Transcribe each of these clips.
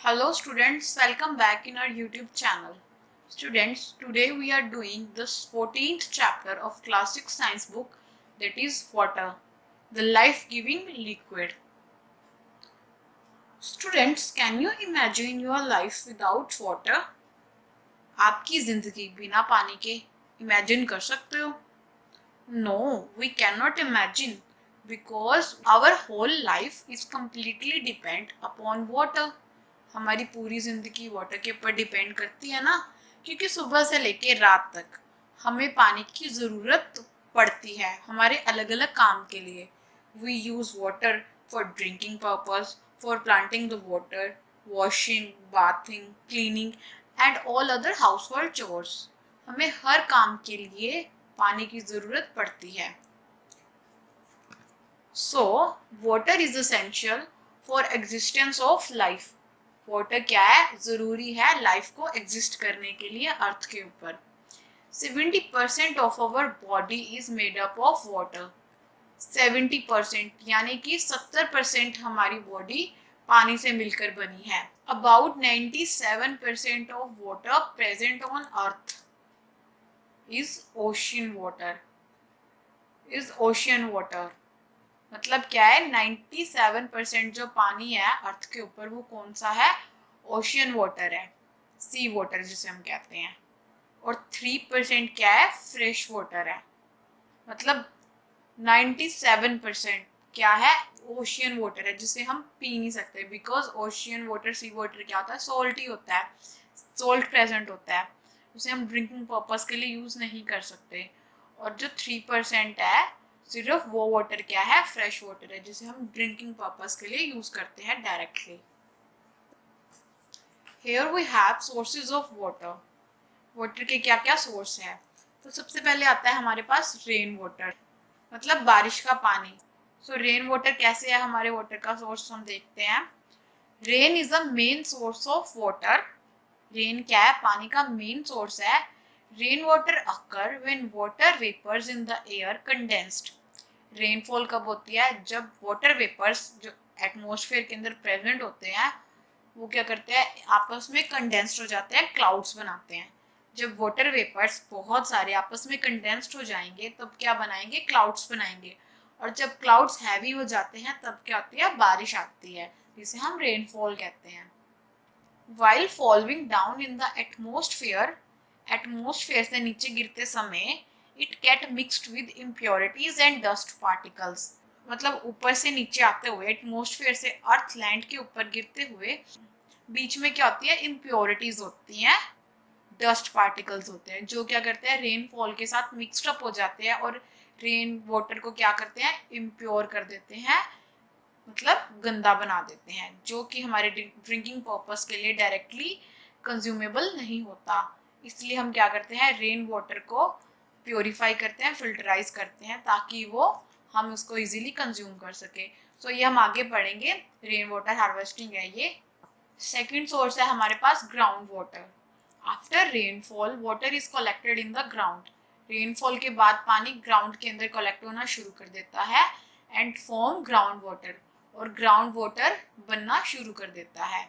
Hello students, welcome back in our YouTube channel. Students, today we are doing the 14th chapter of classic science book, that is water, the life-giving liquid. Students, can you imagine your life without water? आपकी जिंदगी बिना पानी के imagine कर सकते हो? No, we cannot imagine because our whole life is completely depend upon water. हमारी पूरी जिंदगी वाटर के ऊपर डिपेंड करती है ना, क्योंकि सुबह से लेके रात तक हमें पानी की ज़रूरत पड़ती है हमारे अलग अलग काम के लिए. We use water for drinking purpose, for planting the water, washing, bathing, cleaning and all other household chores. हमें हर काम के लिए पानी की ज़रूरत पड़ती है. So water is essential for existence of life. Water क्या है? ज़रूरी है लाइफ को एग्जिस्ट करने के लिए अर्थ के ऊपर. 70% of our body is made up of water. 70% यानी कि 70% हमारी बॉडी पानी से मिलकर बनी है. About 97% of water present on earth is ocean water. मतलब क्या है? 97% जो पानी है अर्थ के ऊपर वो कौन सा है? ओशियन वाटर है, सी वाटर जिसे हम कहते हैं. और 3% क्या है? फ्रेश वाटर है. मतलब 97% क्या है? ओशियन वाटर है जिसे हम पी नहीं सकते, because ocean water, sea water क्या होता है? सॉल्टी होता है, सॉल्ट प्रेजेंट होता है, उसे हम ड्रिंकिंग पर्पस के लिए यूज नहीं कर सकते. और जो 3% है सिर्फ वो वाटर क्या है? फ्रेश वाटर है जिसे हम ड्रिंकिंग पर्पस के लिए यूज करते हैं directly. Here we have sources of water. Water के क्या क्या सोर्स है? तो सबसे पहले आता है हमारे पास रेन वाटर, मतलब बारिश का पानी. सो रेन वाटर कैसे है हमारे वाटर का सोर्स? हम देखते हैं. Rain is a main source of water. Rain क्या है? पानी का मेन सोर्स है. Rain water occur when water vapours in the air condensed. Rainfall कब होती है? जब वाटर वेपर्स जो एटमॉस्फेयर के अंदर प्रेजेंट होते हैं वो क्या करते हैं? आपस में कंडेंस्ड हो जाते हैं, क्लाउड्स बनाते हैं. जब वाटर वेपर्स बहुत सारे आपस में कंडेंस्ड हो जाएंगे तब क्या बनाएंगे? क्लाउड्स बनाएंगे. और जब क्लाउड्स हैवी हो जाते हैं तब क्या होती है? बारिश आती है, जिसे हम रेनफॉल कहते हैं. While following down in the atmosphere, atmosphere से नीचे गिरते समय it get mixed with impurities and dust particles. मतलब ऊपर से नीचे आते हुए, एटमॉस्फेयर से अर्थ लैंड के ऊपर गिरते हुए बीच में क्या होती है? इम्प्योरिटीज होती हैं, डस्ट पार्टिकल्स होते हैं, जो क्या करते हैं? रेनफॉल के साथ मिक्सड अप हो जाते हैं और रेन वाटर को क्या करते हैं? इम्प्योर कर देते हैं, मतलब गंदा बना देते हैं, जो कि हमारे ड्रिंकिंग पर्पस के लिए डायरेक्टली कंज्यूमेबल नहीं होता. इसलिए हम क्या करते हैं? रेन वाटर को प्योरीफाई करते हैं, फिल्टराइज करते हैं, ताकि वो हम उसको इजीली कंज्यूम कर सके. सो ये हम आगे पढ़ेंगे. रेन वाटर हार्वेस्टिंग है ये. सेकेंड सोर्स है हमारे पास ground water. After rainfall water is collected in the ground. Rainfall के बाद पानी ग्राउंड के अंदर कलेक्ट होना शुरू कर देता है एंड फॉर्म ग्राउंड वाटर, और ग्राउंड वाटर बनना शुरू कर देता है.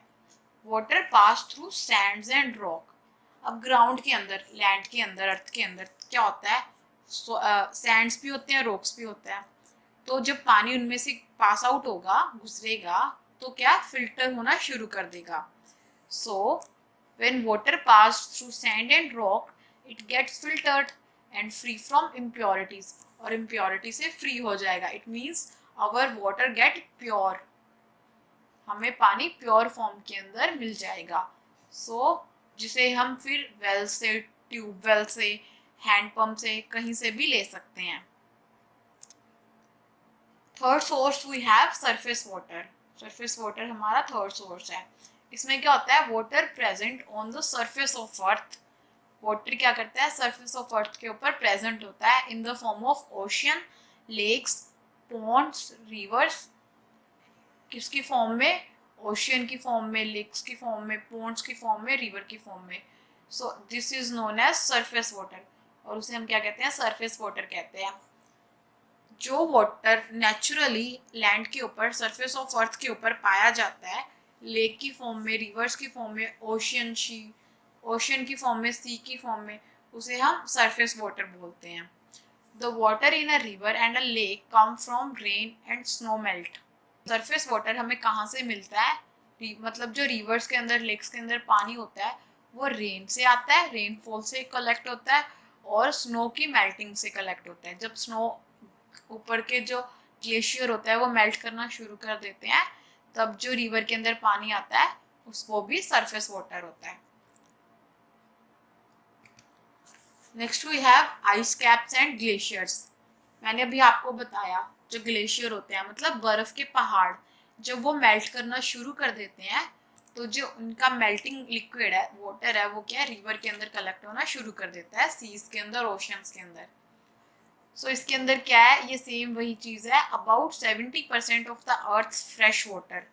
Water pass through Sands and rock. अब ग्राउंड के अंदर, लैंड के अंदर, अर्थ के अंदर क्या होता है? सैंड्स भी होते हैं, रॉक्स भी होते हैं. तो जब पानी उनमें से पास आउट होगा, गुजरेगा, तो क्या? फिल्टर होना शुरू कर देगा. सो when water passed through sand and rock, it gets filtered and free from impurities. और impurity से free हो जाएगा. It means our water get pure. हमें पानी प्योर फॉर्म के अंदर मिल जाएगा. जिसे हम फिर वेल से, ट्यूबवेल से, हैंड पंप से, कहीं से भी ले सकते हैं. Third source we have surface water. Surface water हमारा थर्ड सोर्स है. इसमें क्या होता है? Water present on the surface of earth. Water क्या करता है? सरफेस ऑफ अर्थ के ऊपर प्रेजेंट होता है in the form of ocean, lakes, ponds, rivers. किसकी फॉर्म में? ओशियन की फॉर्म में, लेक्स की फॉर्म में, पॉन्ड्स की फॉर्म में, रिवर की फॉर्म में. So this is known as surface water, और उसे हम क्या कहते हैं? सरफेस वाटर कहते हैं. जो वाटर नेचुरली लैंड के ऊपर, सरफेस ऑफ अर्थ के ऊपर पाया जाता है, लेक की फॉर्म में, रिवर्स की फॉर्म में, ओशन की फॉर्म में, सी की फॉर्म में, उसे हम सरफेस वाटर बोलते हैं। The water in a river and a lake come from rain and snow melt. Surface water हमें कहाँ से मिलता है? मतलब जो रिवर्स के अंदर, लेक्स के अंदर पानी होता है वो रेन से आता है, रेनफॉल से कलेक्ट होता है, और स्नो की मेल्टिंग से कलेक्ट होता है। जब स्नो ऊपर के जो ग्लेशियर होता है वो मेल्ट करना शुरू कर देते हैं, तब जो रिवर के अंदर पानी आता है उसको भी सरफेस वाटर होता है। Next we have ice caps and glaciers. मैंने अभी आपको बताया जो ग्लेशियर होते हैं मतलब बर्फ के पहाड़, जब वो मेल्ट करना शुरू कर देते हैं तो जो उनका मेल्टिंग लिक्विड है, वाटर है, वो क्या है, रिवर के अंदर कलेक्ट होना शुरू कर देता है, सीज के अंदर, ओशंस के अंदर। सो इसके अंदर क्या है, ये सेम वही चीज है। About 70% of the earth fresh water,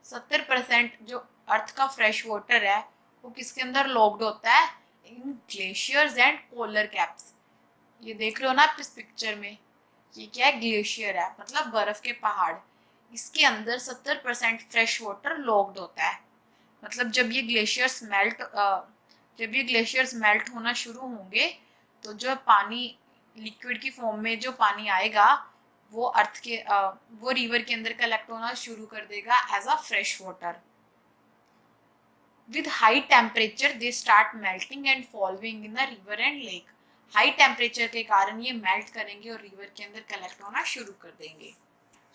70% जो अर्थ का फ्रेश वाटर है वो किसके अंदर लॉक्ड होता है? इन ग्लेशियर्स एंड पोलर कैप्स। ये देख रहे हो ना आप इस पिक्चर में, ये क्या है, ग्लेशियर है, मतलब बर्फ के पहाड़। इसके अंदर 70% फ्रेश वाटर लॉक्ड होता है। मतलब जब ये ग्लेशियर्स मेल्ट होना शुरू होंगे तो जो पानी लिक्विड की फॉर्म में जो पानी आएगा वो वो रिवर के अंदर कलेक्ट होना शुरू कर देगा as a fresh water. With high temperature they start melting and following in the river and lake. High temperature के कारण ये मेल्ट करेंगे और रिवर के अंदर कलेक्ट होना शुरू कर देंगे।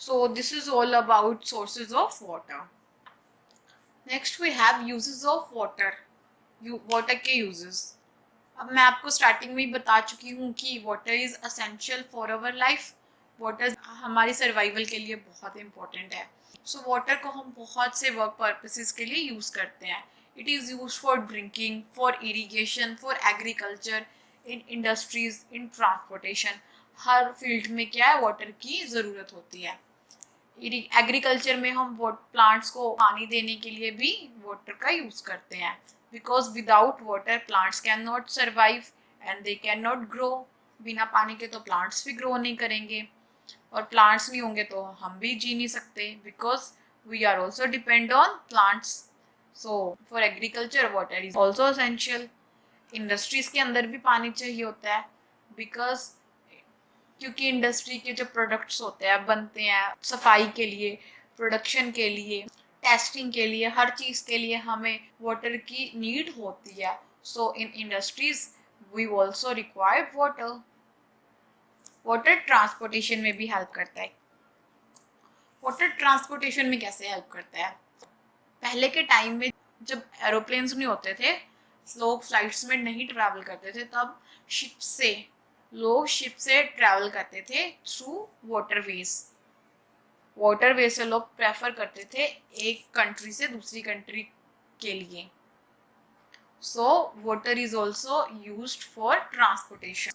So this is all about sources of water. Next we have uses of water. Water के यूजेस, अब मैं आपको स्टार्टिंग में ही बता चुकी हूँ कि water is essential for our life. Water हमारी सर्वाइवल के लिए बहुत इंपॉर्टेंट है। सो वाटर को हम बहुत से वर्क पर्पसेस के लिए यूज करते हैं। It is use for drinking, for irrigation, for agriculture, in industries, in transportation. Her field में क्या है, वाटर की जरूरत होती है। एग्रीकल्चर में हम प्लांट्स को पानी देने के लिए भी वाटर का यूज करते हैं, because without water plants can not survive and they can not grow. बिना पानी के तो प्लांट्स भी ग्रो नहीं करेंगे, और प्लांट्स नहीं होंगे तो हम भी जी नहीं सकते, because we are also depend on plants. So for agriculture water is also essential. Industries के अंदर भी पानी चाहिए होता है, बिकॉज क्योंकि इंडस्ट्री के जो प्रोडक्ट्स होते हैं, बनते हैं, सफाई के लिए, प्रोडक्शन के लिए, टेस्टिंग के लिए, हर चीज के लिए हमें वाटर की नीड होती है। So in industries we also require water. Water transportation में भी हेल्प करता है। वाटर ट्रांसपोर्टेशन में कैसे हेल्प करता है? पहले के टाइम में जब एरोप्लेन्स नहीं होते थे, लोग फ्लाइट्स में नहीं ट्रैवल करते थे, तब लोग शिप से ट्रैवल करते थे थ्रू वाटरवेज। वाटरवे से लोग प्रेफर करते थे एक कंट्री से दूसरी कंट्री के लिए। So water is also used for transportation.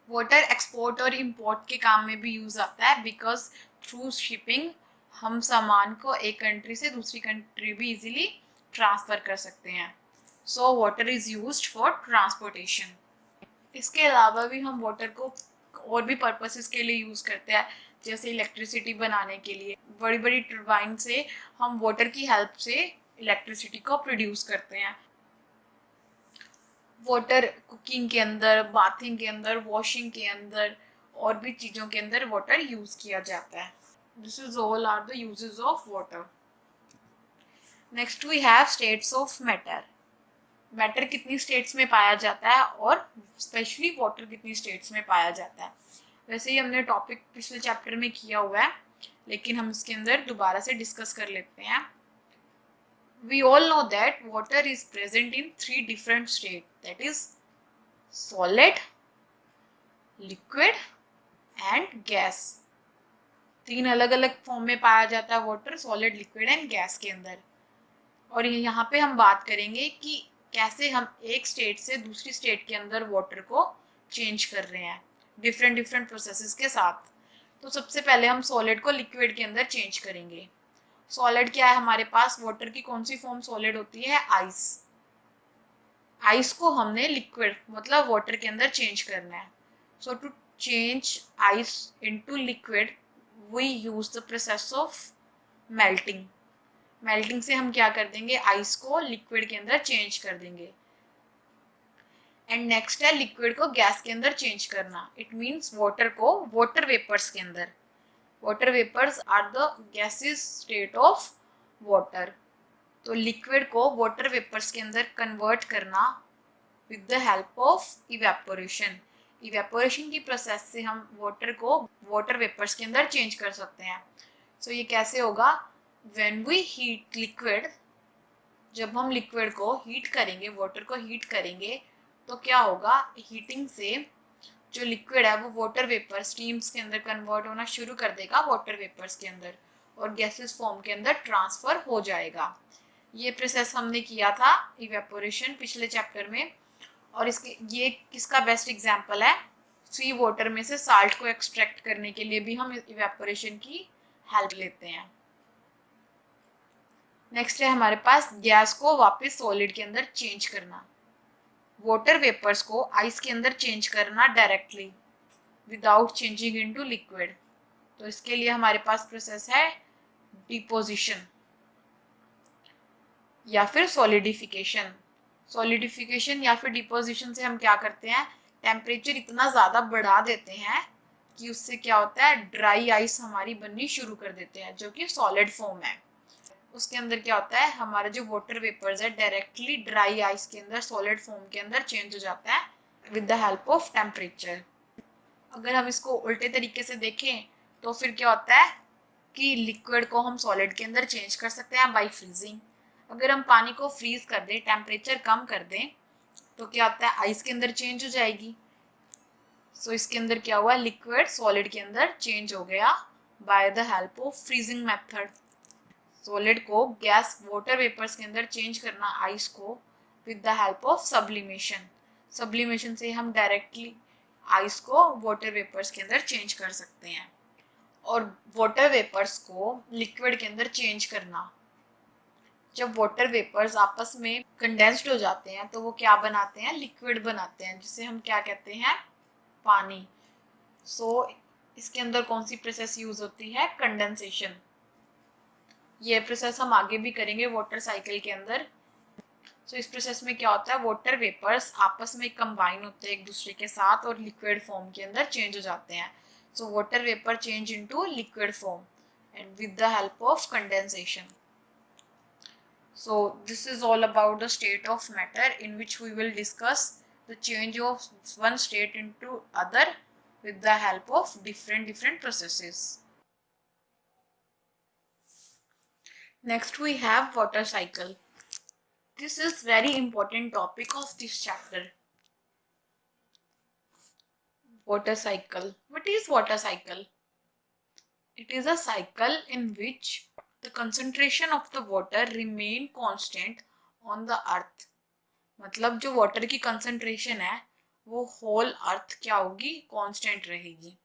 Water export और इम्पोर्ट के काम में भी यूज आता है, बिकॉज थ्रू शिपिंग हम सामान को एक कंट्री से दूसरी कंट्री भी इजीली ट्रांसफर कर सकते हैं। So water is used for transportation. इसके अलावा भी हम वाटर को और भी पर्पसेस के लिए यूज करते हैं, जैसे इलेक्ट्रिसिटी बनाने के लिए। बड़ी बड़ी टर्बाइन से हम वाटर की हेल्प से इलेक्ट्रिसिटी को प्रोड्यूस करते हैं। वाटर कुकिंग के अंदर, बाथिंग के अंदर, वॉशिंग के अंदर और भी चीजों के अंदर वाटर यूज किया जाता है। This is all are the uses of water. Next we have states of matter. Matter कितनी स्टेट्स में पाया जाता है और स्पेशली वाटर कितनी स्टेट्स में पाया जाता है। वैसे ही हमने टॉपिक पिछले चैप्टर में किया हुआ है, लेकिन हम इसके अंदर दोबारा से डिस्कस कर लेते हैं। We all know that water is present in 3 different states, that is solid, liquid and gas। 3 अलग अलग फॉर्म में पाया जाता है water, solid, liquid and gas के अंदर। और यहाँ पे हम बात करेंगे कि कैसे हम एक स्टेट से दूसरी स्टेट के अंदर वाटर को चेंज कर रहे हैं डिफरेंट डिफरेंट प्रोसेसेस के साथ। तो सबसे पहले हम सॉलिड को लिक्विड के अंदर चेंज करेंगे। सॉलिड क्या है हमारे पास? वाटर की कौन सी फॉर्म सॉलिड होती है? आइस। आइस को हमने लिक्विड मतलब वाटर के अंदर चेंज करना है। So to change ice into liquid we use the process of melting. Melting से हम क्या कर देंगे, आइस को लिक्विड के अंदर चेंज कर देंगे। एंड नेक्स्ट है लिक्विड को गैस के अंदर चेंज करना। इट मीन्स वाटर को वाटर वेपर्स के अंदर। Water vapours are the gases state of water. तो लिक्विड को वाटर वेपर्स के अंदर कन्वर्ट करना with the help of evaporation. Evaporation की प्रोसेस से हम वाटर को वाटर वेपर्स के अंदर चेंज कर सकते हैं। सो ये कैसे होगा, व्हेन वी हीट लिक्विड, जब हम लिक्विड को हीट करेंगे, वाटर को हीट करेंगे, तो क्या होगा, हीटिंग से जो लिक्विड है वो वाटर वेपर स्टीम्स के अंदर कन्वर्ट होना शुरू कर देगा, वाटर वेपर्स के अंदर, और गैसेस फॉर्म के अंदर ट्रांसफर हो जाएगा। ये प्रोसेस हमने किया था इवेपोरेशन पिछले चैप्टर में। और इसके ये किसका बेस्ट एग्जांपल है, सी वाटर में से साल्ट को एक्सट्रैक्ट करने के लिए भी हम इवेपोरेशन की हेल्प लेते हैं। नेक्स्ट है हमारे पास गैस को वापस सॉलिड के अंदर चेंज करना। वाटर वेपर्स को आइस के अंदर चेंज करना directly without changing into liquid. तो इसके लिए हमारे पास प्रोसेस है डिपोजिशन या फिर सॉलिडिफिकेशन। सॉलिडिफिकेशन या फिर डिपोजिशन से हम क्या करते हैं, टेम्परेचर इतना ज़्यादा बढ़ा देते हैं कि उससे क्या होता है, ड्राई आइस हमारी बननी शुरू कर देते हैं, जो कि सॉलिड फॉर्म है। उसके अंदर क्या होता है, हमारा जो वाटर वेपर्स है डायरेक्टली ड्राई आइस के अंदर सॉलिड फॉर्म के अंदर चेंज हो जाता है with the help of temperature. अगर हम इसको उल्टे तरीके से देखें तो फिर क्या होता है कि लिक्विड को हम सॉलिड के अंदर चेंज कर सकते हैं बाय फ्रीजिंग। अगर हम पानी को फ्रीज कर दें, टेम्परेचर कम कर दें, तो क्या होता है, आइस के अंदर चेंज हो जाएगी। सो इसके अंदर क्या हुआ, लिक्विड सॉलिड के अंदर चेंज हो गया by the help of freezing method. Solid को गैस वाटर वेपर्स के अंदर चेंज करना आइस को with the help of sublimation. Sublimation से हम डायरेक्टली आइस को वाटर वेपर्स के अंदर चेंज कर सकते हैं। और वाटर वेपर्स को लिक्विड के अंदर चेंज करना, जब वाटर वेपर्स आपस में कंडेंस्ड हो जाते हैं तो वो क्या बनाते हैं, लिक्विड बनाते हैं, जिसे हम क्या कहते हैं, पानी। सो इसके अंदर कौन सी प्रोसेस यूज होती है, कंडेंसेशन। ये प्रोसेस हम आगे भी करेंगे वाटर साइकिल के अंदर। सो इस प्रोसेस में क्या होता है, वाटर वेपर्स आपस में कंबाइन होते हैं एक दूसरे के साथ और लिक्विड फॉर्म के अंदर चेंज हो जाते हैं। So water vapour change into liquid form and with the help of condensation. So this is all about the state of matter, in which we will discuss the change of one state into other with the help of different processes. Next we have water cycle. This is very important topic of this chapter. Water cycle. What is water cycle? It is a cycle in which the concentration of the water remain constant on the earth. मतलब जो water की concentration है वो whole earth क्या होगी, constant रहेगी।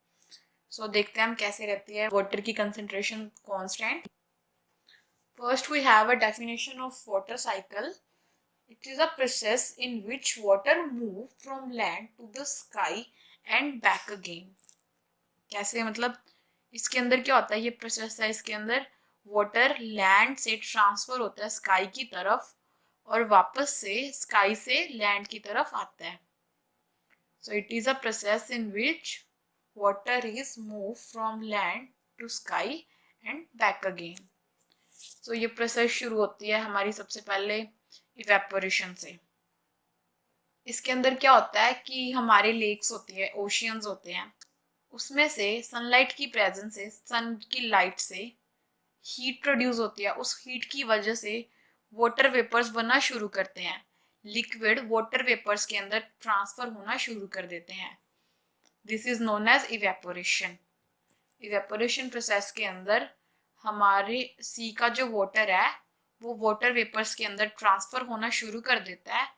सो देखते हैं हम कैसे रहती है वाटर की concentration constant. First we have a definition of water cycle. It is a process in which water move from land to the sky and back again. कैसे, मतलब इसके अंदर क्या होता है, ये प्रोसेस है, इसके अंदर वाटर लैंड से ट्रांसफर होता है स्काई की तरफ और वापस से स्काई से लैंड की तरफ आता है. So it is a process in which water is moved from land to sky and back again. So ये प्रोसेस शुरू होती है हमारी सबसे पहले इवेपोरेशन से. इसके अंदर क्या होता है कि हमारे लेक्स होती है, ओशियंस होते हैं, उसमें से सनलाइट की प्रेजेंस से, सन की लाइट से हीट प्रोड्यूस होती है. उस हीट की वजह से वाटर वेपर्स बनना शुरू करते हैं, लिक्विड वाटर वेपर्स के अंदर ट्रांसफर होना शुरू कर देते हैं. This is known as evaporation. Evaporation process के अंदर हमारे सी का जो वाटर है वो वाटर वेपर्स के अंदर ट्रांसफर होना शुरू कर देता है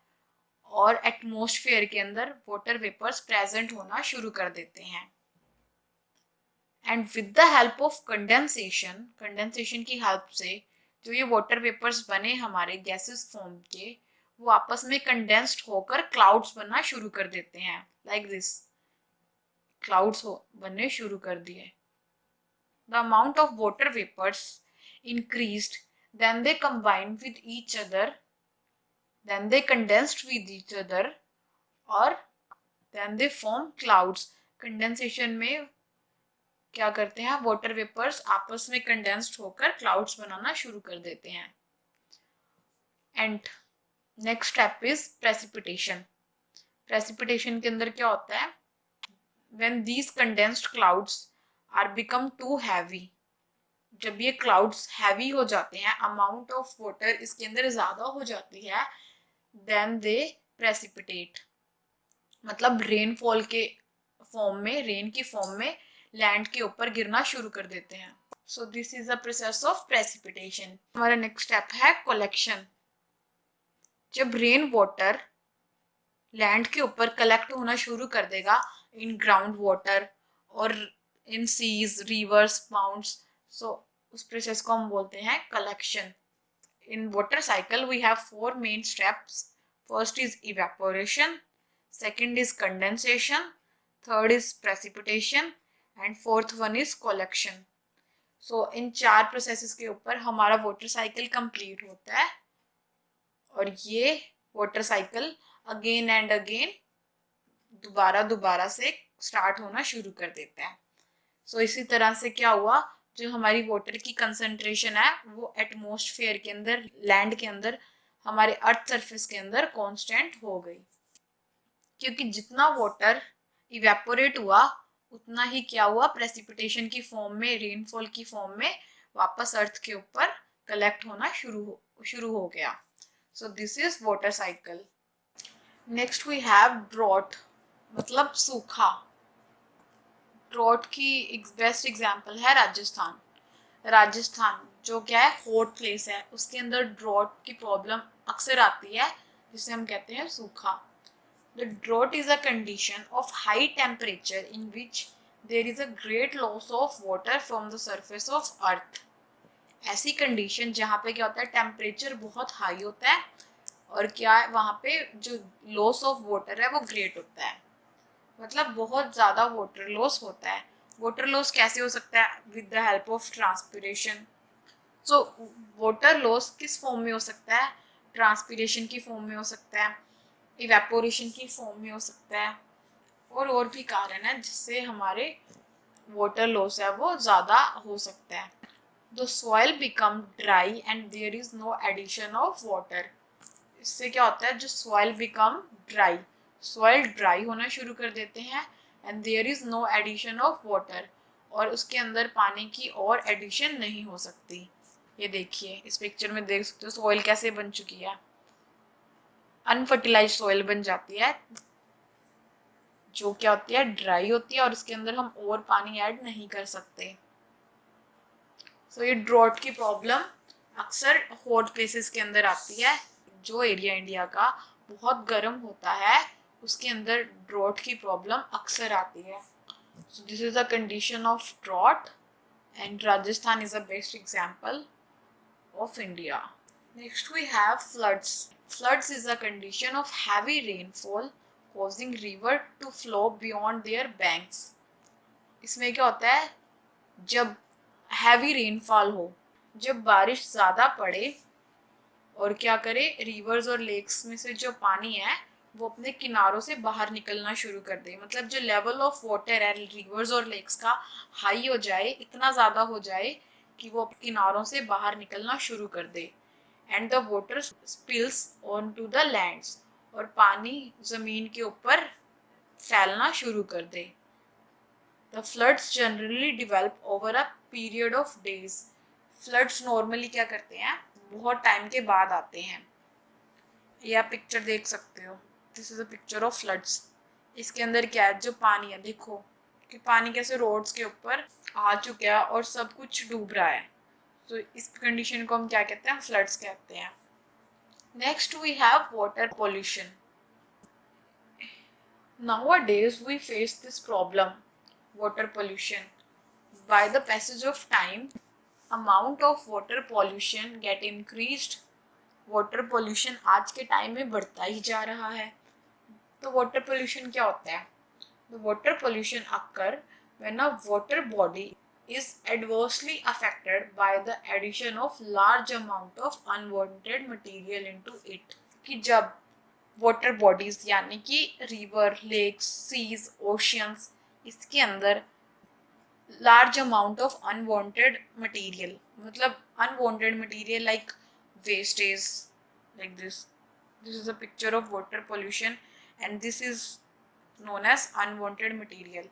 और एटमॉस्फेयर के अंदर वाटर वेपर्स प्रेजेंट होना शुरू कर देते हैं. And with the help of condensation, condensation की हेल्प से जो ये वाटर वेपर्स बने हमारे गैसेस फॉर्म के, वो आपस में कंडेंस्ड होकर क्लाउड्स बनना शुरू कर देते हैं. लाइक दिस, क्लाउड्स बनने शुरू कर दिए. The amount of water vapours increased, then they combined with each other, then they condensed with each other, और then they form clouds. Condensation में क्या करते हैं, वाटर वेपर्स आपस में कंडेंस्ड होकर क्लाउड्स बनाना शुरू कर देते हैं. And next step is precipitation. Precipitation के अंदर क्या होता है, when these condensed clouds are become too heavy, जब ये क्लाउड्स हैवी हो जाते हैं, अमाउंट ऑफ वाटर इसके अंदर ज्यादा हो जाती है, देन दे प्रेसिपिटेट, मतलब रेनफॉल के फॉर्म में, रेन की फॉर्म में लैंड के ऊपर गिरना शुरू कर देते हैं. सो this is the process of precipitation. हमारा नेक्स्ट स्टेप है कलेक्शन. जब रेन वाटर लैंड के ऊपर कलेक्ट होना शुरू कर देगा इन ग्राउंड वाटर और in seas, rivers, ponds, so उस प्रोसेस को हम बोलते हैं collection. In water cycle we have 4 main steps. First is evaporation, second is condensation, third is precipitation and fourth one is collection. So in 4 processes के ऊपर हमारा water cycle complete होता है, और ये water cycle again and again दोबारा से start होना शुरू कर देता है. सो इसी तरह से क्या हुआ, जो हमारी वाटर की कंसंट्रेशन है वो एटमॉस्फेयर के अंदर, लैंड के अंदर, हमारे अर्थ सरफेस के अंदर कांस्टेंट हो गई. क्योंकि जितना वाटर इवेपोरेट हुआ उतना ही क्या हुआ, प्रेसिपिटेशन की फॉर्म में, रेनफॉल की फॉर्म में वापस अर्थ के ऊपर कलेक्ट होना शुरू हो गया. So this is water cycle. Next we have drought, मतलब सूखा. ड्रॉट की बेस्ट एग्जांपल है राजस्थान. राजस्थान जो क्या है, हॉट प्लेस है, उसके अंदर ड्रॉट की प्रॉब्लम अक्सर आती है, जिसे हम कहते हैं सूखा. The drought is a condition of high temperature in which there is a great loss of water from the surface of earth. ऐसी कंडीशन जहाँ पे क्या होता है, टेम्परेचर बहुत हाई होता है और क्या है, वहाँ पे जो लॉस ऑफ वाटर है वो ग्रेट होता है, मतलब बहुत ज़्यादा वाटर लॉस होता है. वाटर लॉस कैसे हो सकता है, with the help of transpiration. So water loss किस फॉर्म में हो सकता है, ट्रांसपिरेशन की फॉर्म में हो सकता है, इवेपोरेशन की फॉर्म में हो सकता है, और भी कारण है जिससे हमारे वाटर लॉस है वो ज़्यादा हो सकता है. The soil become dry and there is no addition of water. इससे क्या होता है, जो soil become dry, soil dry होना शुरू कर देते हैं, and there is no addition of water, और उसके अंदर पानी की और एडिशन नहीं हो सकती. ये देखिए इस पिक्चर में देख सकते हो सॉइल कैसे बन चुकी है, अनफर्टिलाइज सॉइल बन जाती है, जो क्या होती है, ड्राई होती है, और उसके अंदर हम और पानी ऐड नहीं कर सकते. सो ये ड्रॉट की प्रॉब्लम अक्सर हॉट प्लेसेस के अंदर आती है. जो एरिया इंडिया का बहुत गर्म होता है उसके अंदर ड्रॉट की प्रॉब्लम अक्सर आती है. So this is the condition of drought, and Rajasthan is the best example of India. Next we have floods. Floods is a condition of heavy rainfall causing river to flow beyond their banks. इसमें क्या होता है, जब heavy rainfall हो, जब बारिश ज़्यादा पड़े और क्या करे, रिवर्स और लेक्स में से जो पानी है वो अपने किनारों से बाहर निकलना शुरू कर दे. मतलब जो लेवल ऑफ वाटर है रिवर्स और लेक्स का हाई हो जाए, इतना ज़्यादा हो जाए कि वो किनारों से बाहर निकलना शुरू कर दे. And the water spills on to the lands, और पानी ज़मीन के ऊपर फैलना शुरू कर दे. The floods generally develop over a period of days. Floods normally क्या करते हैं, बहुत टाइम के बाद आते हैं. ये आप पिक्चर देख सकते हो, this is a picture of floods. इसके अंदर क्या है, जो पानी है, देखो कि पानी कैसे रोड्स के ऊपर आ चुका है और सब कुछ डूब रहा है. तो इस कंडीशन को हम क्या कहते हैं, फ्लड्स कहते हैं. Next we have water pollution. Nowadays we face this problem, water pollution. By the passage of time, amount of water pollution get increased. Water pollution आज के टाइम में बढ़ता ही जा रहा है. तो वाटर पोल्यूशन क्या होता है, the water pollution occur when a water body is adversely affected by the addition of large amount of unwanted material into it। कि जब वाटर बॉडीज यानी कि रिवर, लेक्स, सीज, ओशियंस, इसके अंदर large amount of unwanted material, मतलब unwanted material like wastage, like this is a picture of water pollution and this is known as unwanted material.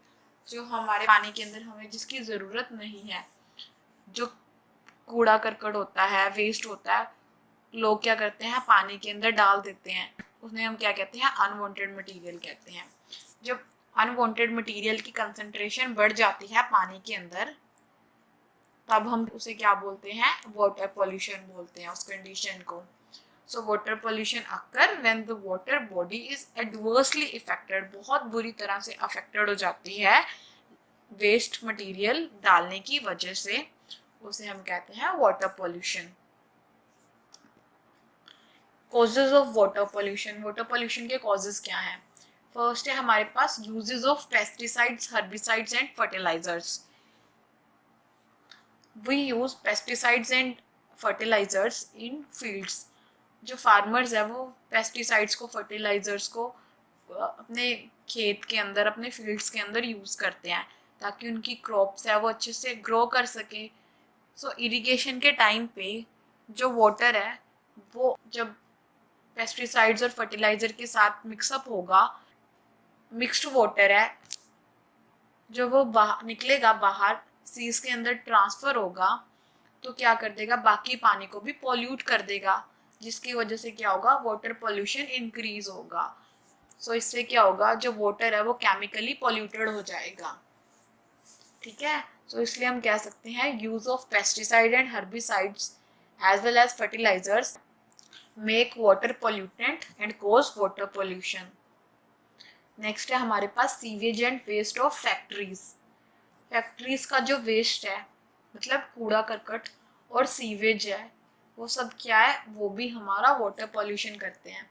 जो हमारे पानी के अंदर हमें जिसकी ज़रूरत नहीं है, जो कूड़ा करकट होता है, वेस्ट होता है, लोग क्या करते हैं पानी के अंदर डाल देते हैं, उसमें हम क्या कहते हैं अनवांटेड मटेरियल कहते हैं। जब अनवांटेड मटेरियल की कंसंट्रेशन बढ़ जाती है पानी के अंदर, तब हम उसे क्या बोलते हैं वाटर पोल्यूशन बोलते हैं उस कंडीशन को। So water pollution occur when the water body is adversely affected, बहुत बुरी तरह से अफेक्टेड हो जाती है वेस्ट मटेरियल डालने की वजह से, उसे हम कहते हैं water pollution. Causes of water pollution, water pollution के कॉजेज क्या हैं? फर्स्ट है हमारे पास uses of pesticides, herbicides and fertilizers. We use pesticides and fertilizers in fields. जो फार्मर्स है वो पेस्टिसाइड्स को, फर्टिलाइजर्स को अपने खेत के अंदर, अपने फील्ड्स के अंदर यूज करते हैं ताकि उनकी क्रॉप्स है वो अच्छे से ग्रो कर सके। सो इरिगेशन के टाइम पे जो वाटर है वो जब पेस्टिसाइड्स और फर्टिलाइजर के साथ मिक्सअप होगा, मिक्स्ड वाटर है जो वो निकलेगा बाहर, सीज के अंदर ट्रांसफर होगा, तो क्या कर देगा बाकी पानी को भी पॉल्यूट कर देगा, जिसकी वजह से क्या होगा वाटर पोल्यूशन इंक्रीज होगा। सो इससे क्या होगा जो वाटर है वो केमिकली पॉल्यूटेड हो जाएगा। ठीक है, सो इसलिए हम कह सकते हैं use of pesticide and herbicides as well as fertilizers make water pollutant and cause water pollution. Next है हमारे पास sewage and waste of factories. Factories का जो वेस्ट है, मतलब कूड़ा करकट और सीवेज है, वो सब क्या है, वो भी हमारा वाटर पोल्यूशन करते हैं।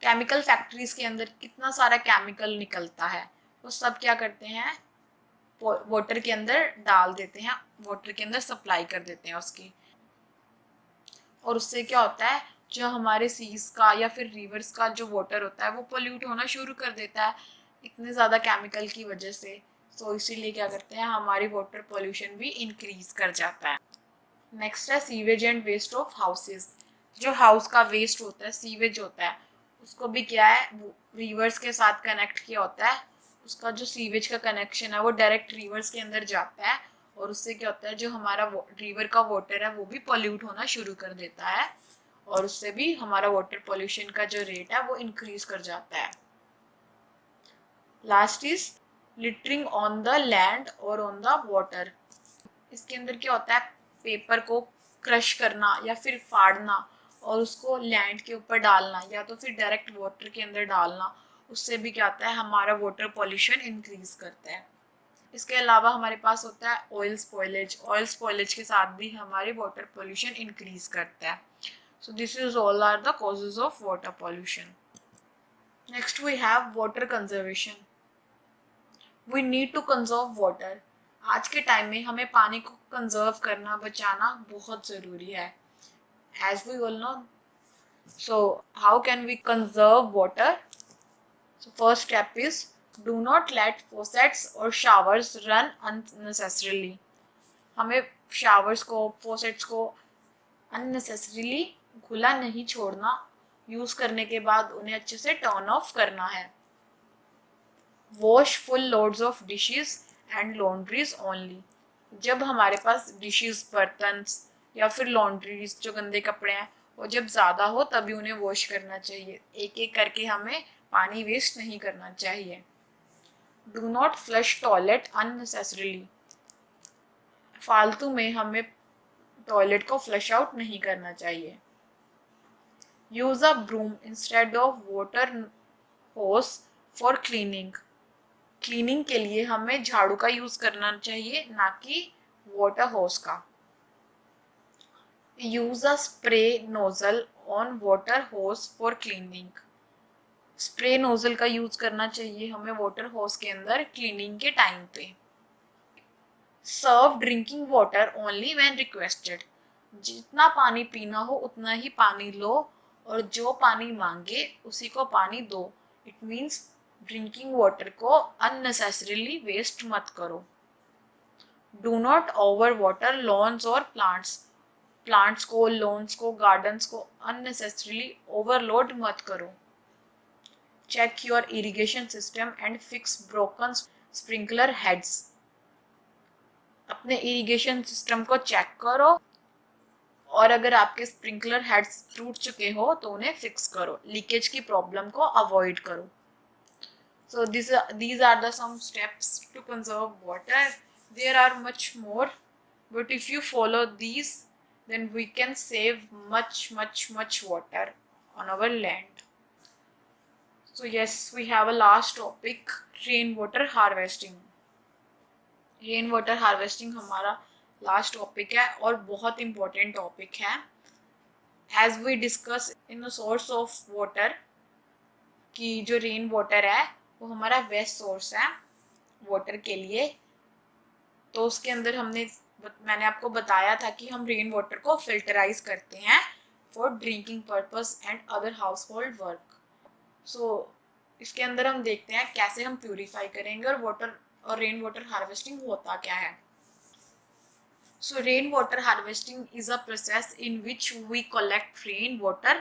केमिकल फैक्ट्रीज के अंदर कितना सारा केमिकल निकलता है, वो सब क्या करते हैं वाटर के अंदर डाल देते हैं, वाटर के अंदर सप्लाई कर देते हैं उसकी, और उससे क्या होता है जो हमारे सीज का या फिर रिवर्स का जो वाटर होता है वो पोल्यूट होना शुरू कर देता है इतने ज़्यादा केमिकल की वजह से। तो इसीलिए क्या करते हैं हमारी वाटर पोल्यूशन भी इंक्रीज कर जाता है। नेक्स्ट है sewage and waste of houses. जो हाउस का वेस्ट होता है, सीवेज होता है, उसको भी क्या है रिवर्स के साथ कनेक्ट किया होता है। उसका जो सीवेज का कनेक्शन है वो डायरेक्ट रिवर्स के अंदर जाता है, और उससे क्या होता है जो हमारा रिवर का वाटर है वो भी पॉल्यूट होना शुरू कर देता है, और उससे भी हमारा वाटर पोल्यूशन का जो रेट है वो इंक्रीज कर जाता है। Last is littering on the land और ऑन द वाटर। इसके अंदर क्या होता है पेपर को क्रश करना या फिर फाड़ना और उसको लैंड के ऊपर डालना या तो फिर डायरेक्ट वाटर के अंदर डालना, उससे भी क्या होता है हमारा वाटर पोल्यूशन इंक्रीज करता है। इसके अलावा हमारे पास होता है ऑयल स्पॉइलेज। ऑयल स्पॉइलेज के साथ भी हमारे वाटर पोल्यूशन इंक्रीज करता है। So this is all are the causes of water pollution. Next we have water conservation. We need to conserve water. आज के टाइम में हमें पानी को कंजर्व करना, बचाना बहुत ज़रूरी है। As we all know, so how can we conserve water? So first step is do not let faucets or showers run unnecessarily. हमें showers को, faucets को unnecessarily खुला नहीं छोड़ना, यूज करने के बाद उन्हें अच्छे से टर्न ऑफ करना है। Wash full loads of dishes and laundries only. जब हमारे पास डिशेस, बर्तन या फिर लॉन्ड्रीज जो गंदे कपड़े हैं वो जब ज़्यादा हो तभी उन्हें वॉश करना चाहिए, एक एक करके हमें पानी वेस्ट नहीं करना चाहिए। Do not flush toilet unnecessarily. फालतू में हमें टॉयलेट को फ्लश आउट नहीं करना चाहिए। Use a broom instead of water hose for cleaning. Cleaning के लिए हमें झाड़ू का यूज करना चाहिए, ना कि वाटर होस का। Use a spray nozzle on water hose for cleaning. Spray nozzle का यूज करना चाहिए हमें वाटर होस के अंदर क्लीनिंग के टाइम पे। Serve drinking water only when requested. जितना पानी पीना हो उतना ही पानी लो, और जो पानी मांगे उसी को पानी दो। इट मीन्स ड्रिंकिंग वाटर को अननेसेसरीली वेस्ट मत करो। Do not over water lawns और प्लांट्स। प्लांट्स को, लॉन्स को, गार्डन्स को अननेसेसरीली ओवरलोड मत करो। Check your irrigation system and fix broken sprinkler heads. अपने इरिगेशन सिस्टम को चेक करो, और अगर आपके स्प्रिंकलर हेड्स टूट चुके हो तो उन्हें फिक्स करो। लीकेज की प्रॉब्लम को अवॉइड करो। So these are the some steps to conserve water. There are much more, but if you follow these, then we can save much water on our land. So yes, we have a last topic, rainwater harvesting. Rainwater harvesting हमारा last topic है और बहुत important topic है. As we discuss in the source of water, कि जो rain water है वो हमारा बेस्ट सोर्स है वाटर के लिए। तो उसके अंदर मैंने आपको बताया था कि हम रेन वाटर को फिल्टराइज करते हैं for drinking purpose and other household work. So इसके अंदर हम देखते हैं कैसे हम प्यूरिफाई करेंगे और रेन वाटर हार्वेस्टिंग होता क्या है। So rainwater harvesting is a process in which we collect rainwater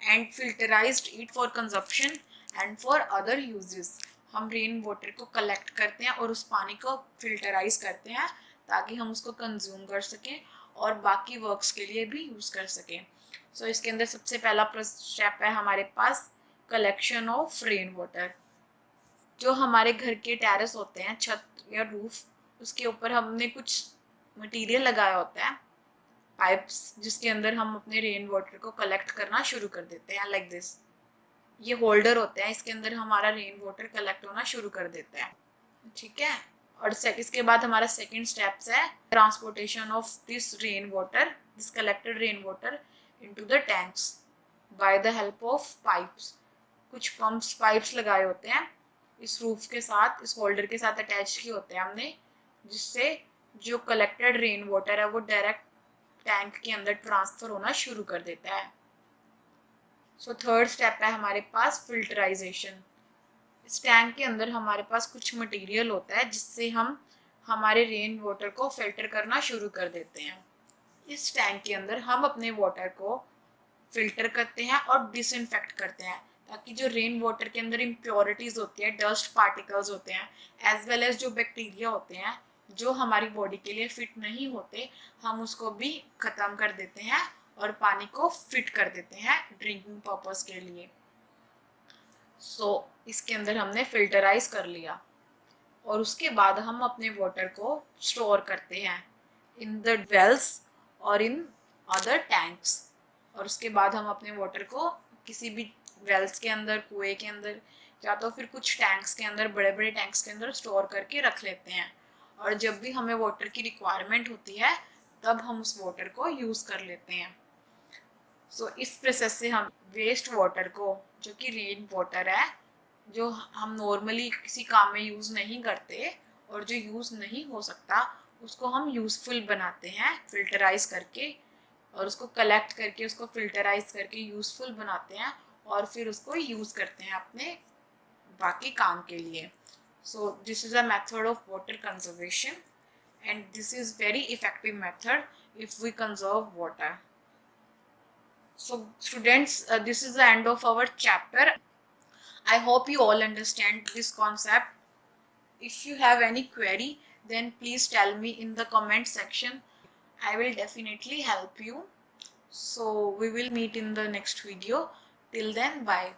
and filterized it for consumption and for other uses. हम रेन वाटर को कलेक्ट करते हैं और उस पानी को फिल्टराइज करते हैं ताकि हम उसको कंज्यूम कर सकें और बाकी वर्क्स के लिए भी यूज़ कर सकें। सो इसके अंदर सबसे पहला स्टेप है हमारे पास कलेक्शन ऑफ रेन वाटर। जो हमारे घर के टेरेस होते हैं, छत या रूफ, उसके ऊपर हमने कुछ मटेरियल लगाया होता है, पाइप्स, जिसके अंदर हम अपने रेन वाटर को कलेक्ट करना शुरू कर देते हैं। लाइक दिस, ये होल्डर होते हैं, इसके अंदर हमारा रेन वाटर कलेक्ट होना शुरू कर देता है। ठीक है। और इसके बाद हमारा सेकंड स्टेप्स है transportation of this rain water, this collected rain water into the tanks by the help of pipes. कुछ पंप्स, पाइप्स लगाए होते हैं इस रूफ के साथ, इस होल्डर के साथ अटैच किए होते हैं हमने, जिससे जो कलेक्टेड रेन वाटर है वो डायरेक्ट टैंक के अंदर ट्रांसफर होना शुरू कर देता है। सो थर्ड स्टेप है हमारे पास फिल्टराइजेशन। इस टैंक के अंदर हमारे पास कुछ मटेरियल होता है जिससे हम हमारे रेन वाटर को फिल्टर करना शुरू कर देते हैं। इस टैंक के अंदर हम अपने वाटर को फिल्टर करते हैं और डिसइंफेक्ट करते हैं ताकि जो रेन वाटर के अंदर इम्प्योरिटीज होती है, डस्ट पार्टिकल्स होते हैं, एज वेल एज जो बैक्टीरिया होते हैं जो हमारी बॉडी के लिए फिट नहीं होते, हम उसको भी खत्म कर देते हैं और पानी को फिट कर देते हैं ड्रिंकिंग पर्पस के लिए। सो इसके अंदर हमने फिल्टराइज कर लिया और उसके बाद हम अपने वाटर को स्टोर करते हैं इन द वेल्स और इन अदर टैंक्स। और उसके बाद हम अपने वाटर को किसी भी वेल्स के अंदर, कुएं के अंदर, या तो फिर कुछ टैंक्स के अंदर, बड़े बड़े टैंक्स के अंदर स्टोर करके रख लेते हैं। और जब भी हमें वाटर की रिक्वायरमेंट होती है तब हम उस वाटर को यूज़ कर लेते हैं। सो इस प्रोसेस से हम वेस्ट वाटर को, जो कि रेन वाटर है, जो हम नॉर्मली किसी काम में यूज़ नहीं करते और जो यूज़ नहीं हो सकता, उसको हम यूज़फुल बनाते हैं फिल्टराइज करके, और उसको कलेक्ट करके, उसको फिल्टराइज करके यूज़फुल बनाते हैं और फिर उसको यूज़ करते हैं अपने बाकी काम के लिए। So this is a method of water conservation and this is very effective method if we conserve water. So students, this is the end of our chapter. I hope you all understand this concept. If you have any query, then please tell me in the comment section. I will definitely help you. So we will meet in the next video. Till then, bye.